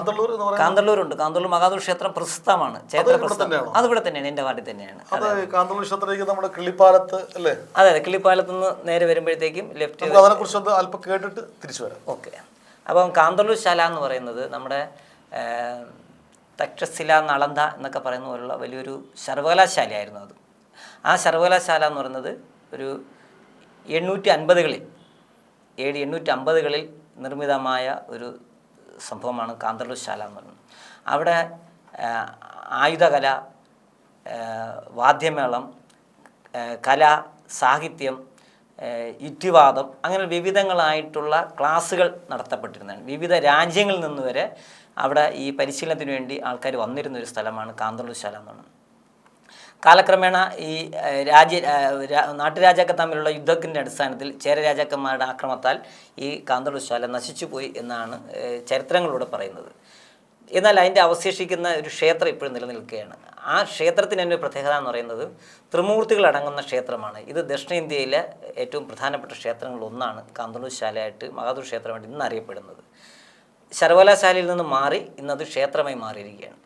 കാന്തല്ലൂർ എന്ന് പറയുന്നത് കാന്തല്ലൂരുണ്ട്. കാന്തല്ലൂർ മഹാദേവ ക്ഷേത്രം പ്രസിദ്ധമാണ്, ക്ഷേത്ര പ്രസിദ്ധം. അതിവിടെ തന്നെയാണ്, എൻ്റെ വാർഡിൽ തന്നെയാണ്. അത് കാന്തല്ലൂർ ക്ഷേത്രത്തിലേക്ക് നമ്മുടെ കിള്ളിപ്പാലത്ത് അല്ലേ? അതെ അതെ, കിള്ളിപ്പാലത്ത് നിന്ന് നേരെ വരുമ്പോഴത്തേക്കും ലെഫ്റ്റ്. അതിനെക്കുറിച്ച് അല്പം കേട്ടിട്ട് തിരിച്ചു വരാം. ഓക്കെ. അപ്പം കാന്തല്ലൂർ ശാല എന്ന് പറയുന്നത് നമ്മുടെ തക്ഷശില, നളന്ദ എന്നൊക്കെ പറയുന്ന പോലുള്ള വലിയൊരു സർവകലാശാലയായിരുന്നു അത്. ആ സർവകലാശാല എന്ന് പറയുന്നത് ഒരു 850കളിൽ AD 850കളിൽ നിർമ്മിതമായ ഒരു സംഭവമാണ് കാന്തല്ലൂർ ശാല എന്ന് പറയുന്നത്. അവിടെ ആയുധകല, വാദ്യമേളം, കല, സാഹിത്യം, യുക്തിവാദം, അങ്ങനെ വിവിധങ്ങളായിട്ടുള്ള ക്ലാസ്സുകൾ നടത്തപ്പെട്ടിരുന്നതാണ്. വിവിധ രാജ്യങ്ങളിൽ നിന്ന് വരെ അവിടെ ഈ പരിശീലനത്തിന് വേണ്ടി ആൾക്കാർ വന്നിരുന്ന ഒരു സ്ഥലമാണ് കാന്തല്ലൂർ ശാല എന്ന് പറയുന്നത്. കാലക്രമേണ ഈ നാട്ടുരാജാക്കൾ തമ്മിലുള്ള യുദ്ധത്തിൻ്റെ അടിസ്ഥാനത്തിൽ ചേര രാജാക്കന്മാരുടെ ആക്രമണത്താൽ ഈ കാന്തല്ലൂർ ശാല നശിച്ചുപോയി എന്നാണ് ചരിത്രങ്ങളിലൂടെ പറയുന്നത്. എന്നാൽ അതിൻ്റെ അവശേഷിക്കുന്ന ഒരു ക്ഷേത്രം ഇപ്പോഴും നിലനിൽക്കുകയാണ്. ആ ക്ഷേത്രത്തിന് തന്നെ ഒരു പ്രത്യേകത എന്ന് പറയുന്നത് ത്രിമൂർത്തികൾ അടങ്ങുന്ന ക്ഷേത്രമാണ്. ഇത് ദക്ഷിണേന്ത്യയിലെ ഏറ്റവും പ്രധാനപ്പെട്ട ക്ഷേത്രങ്ങളിലൊന്നാണ് കാന്തല്ലൂർ ശാലയായിട്ട്, മഹാദേവ ക്ഷേത്രമായിട്ട് ഇന്ന് അറിയപ്പെടുന്നത്. സർവകലാശാലയിൽ നിന്ന് മാറി ഇന്നത് ക്ഷേത്രമായി മാറിയിരിക്കുകയാണ്.